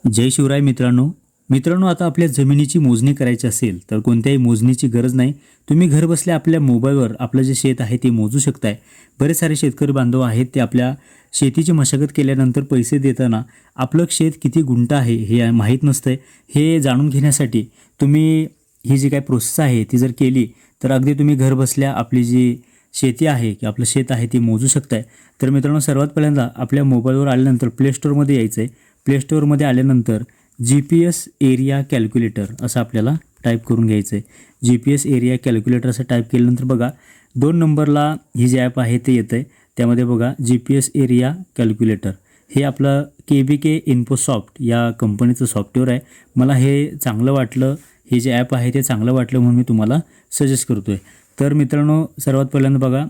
जय शिवराय मित्रांनो, आता आपल्या जमिनीची मोजणी करायची असेल तर कोणत्याही मोजणीची गरज नाही. तुम्ही घर बसल्या आपल्या मोबाईलवर आपलं जे शेत आहे ते मोजू शकताय. बरेच सारे शेतकरी बांधव आहेत ते आपल्या शेतीची मशागत केल्यानंतर पैसे देताना आपलं शेत किती गुंठ आहे हे माहीत नसतंय. हे जाणून घेण्यासाठी तुम्ही ही जी काही प्रोसेस आहे ती जर केली तर अगदी तुम्ही घर बसल्या आपली जी शेती आहे की आपलं शेत आहे ते मोजू शकताय. तर मित्रांनो, सर्वात पहिल्यांदा आपल्या मोबाईलवर आल्यानंतर प्ले स्टोअरमध्ये यायचं आहे. प्ले स्टोअरमध्ये आल्यानंतर GPS एरिया कॅल्क्युलेटर असं आपल्याला टाईप करून घ्यायचं आहे. GPS एरिया कॅल्क्युलेटर असं टाईप केल्यानंतर बघा 2 नंबरला ही जे ॲप आहे ते येतं आहे. त्यामध्ये बघा GPS एरिया कॅल्क्युलेटर हे आपलं KBK इन्फोसॉफ्ट या कंपनीचं सॉफ्टवेअर आहे. मला हे चांगलं वाटलं, हे जे ॲप आहे ते चांगलं वाटलं म्हणून मी तुम्हाला सजेस्ट करतो आहे. तर मित्रांनो, सर्वात पहिल्यांदा बघा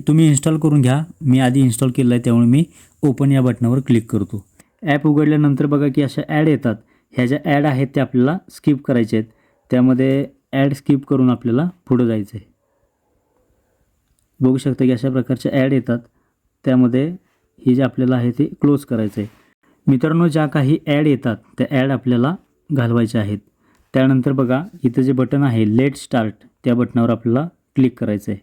तुम्ही इन्स्टॉल करून घ्या. मी आधी इन्स्टॉल केलं आहे त्यामुळे मी ओपन या बटनावर क्लिक करतो. ॲप उघडल्यानंतर बघा की अशा ॲड येतात. ह्या ज्या ॲड आहेत त्या आपल्याला स्किप करायच्या आहेत. त्यामध्ये ॲड स्किप करून आपल्याला पुढं जायचं आहे. बघू शकता की अशा प्रकारच्या ॲड येतात. त्यामध्ये हे जे आपल्याला आहे ते क्लोज करायचं आहे. मित्रांनो, ज्या काही ॲड येतात त्या ॲड आपल्याला घालवायच्या आहेत. त्यानंतर बघा इथं जे बटन आहे लेट स्टार्ट त्या बटनावर आपल्याला क्लिक करायचं आहे.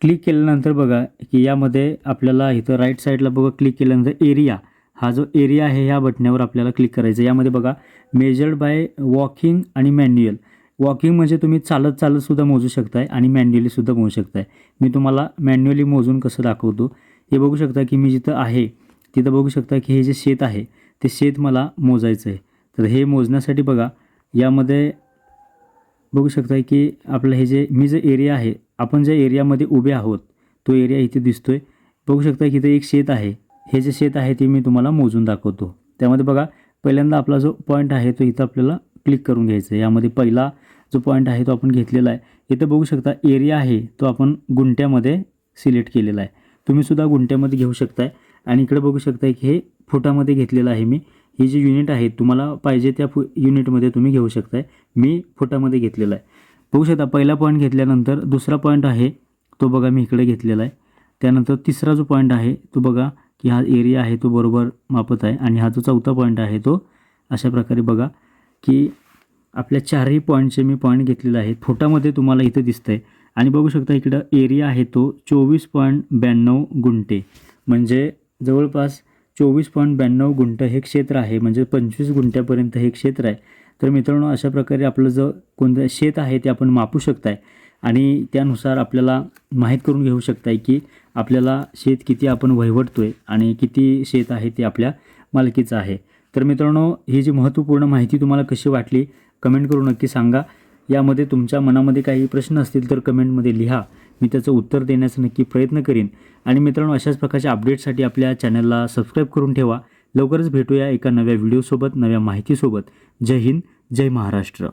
क्लिक केल्यानंतर बघा की यामध्ये आपल्याला इथं राईट साईडला बघा क्लिक केल्यानंतर एरिया, हा जो एरिया आहे ह्या बटनावर आपल्याला क्लिक करायचं आहे. यामध्ये बघा मेजर्ड बाय वॉकिंग आणि मॅन्युअल. वॉकिंग म्हणजे तुम्ही चालत सुद्धा मोजू शकताय आणि मॅन्युअली सुद्धा मोजू शकताय. मी तुम्हाला मॅन्युअली मोजून कसं दाखवतो. हे बघू शकता की मी जिथं आहे तिथं बघू शकता की हे जे शेत आहे ते शेत मला मोजायचं आहे. तर हे मोजण्यासाठी बघा यामध्ये बघू शकता की आपलं हे जे एरिया आहे, आपण ज्या एरियामध्ये उभे आहोत तो एरिया इथे दिसतोय. बघू शकता की इथं एक शेत आहे. हे जे शेत आहे ते मी तुम्हाला मोजून दाखवतो. त्यामध्ये बघा पहिल्यांदा आपला जो पॉईंट आहे तो इथं आपल्याला क्लिक करून घ्यायचा आहे. यामध्ये पहिला जो पॉईंट आहे तो आपण घेतलेला आहे. इथं बघू शकता एरिया आहे तो आपण गुंठ्यामध्ये सिलेक्ट केलेला आहे. तुम्ही सुद्धा गुंठ्यामध्ये घेऊ शकताय. आणि इकडे बघू शकताय की हे फुटामध्ये घेतलेलं आहे मी. हे जे युनिट आहे तुम्हाला पाहिजे त्या युनिटमध्ये तुम्ही घेऊ शकताय. मी फुटामध्ये घेतलेला आहे. बघू शकता पहिला पॉईंट घेतल्यानंतर दुसरा पॉईंट आहे तो बघा मी इकडे घेतलेला आहे. त्यानंतर तिसरा जो पॉईंट आहे तो बघा की हा एरिया आहे तो बरोबर मापत आहे. आणि हा जो चौथा पॉईंट आहे तो अशा प्रकारे बघा की आपल्या चारही पॉईंटचे मी पॉईंट घेतलेले आहेत. फुटामध्ये तुम्हाला इथं दिसतं आहे. आणि बघू शकता इकडं एरिया आहे तो 24.92 गुंठे, म्हणजे जवळपास 24.92 गुंठ हे क्षेत्र आहे. म्हणजे 25 गुंठ्यापर्यंत हे क्षेत्र आहे. तर मित्रांनो, अशा प्रकारे आपलं जो कोणतं शेत आहे ते आपण मापू शकताय आणि त्यानुसार आपल्याला माहीत करून घेऊ शकताय की आपल्याला शेत किती आपण वहिवटतोय आणि किती शेत आहे ते आपल्या मालकीचं आहे. तर मित्रांनो, ही जी महत्त्वपूर्ण माहिती तुम्हाला कशी वाटली कमेंट करून नक्की सांगा. यामध्ये तुमच्या मनामध्ये काही प्रश्न असतील तर कमेंटमध्ये लिहा. मी त्याचं उत्तर देण्याचा नक्की प्रयत्न करीन. आणि मित्रांनो, अशाच प्रकारच्या अपडेट्ससाठी आपल्या चॅनलला सबस्क्राईब करून ठेवा. लवकरच भेटूया एका नव्या व्हिडिओसोबत, नव्या माहितीसोबत. जय हिंद, जय महाराष्ट्र.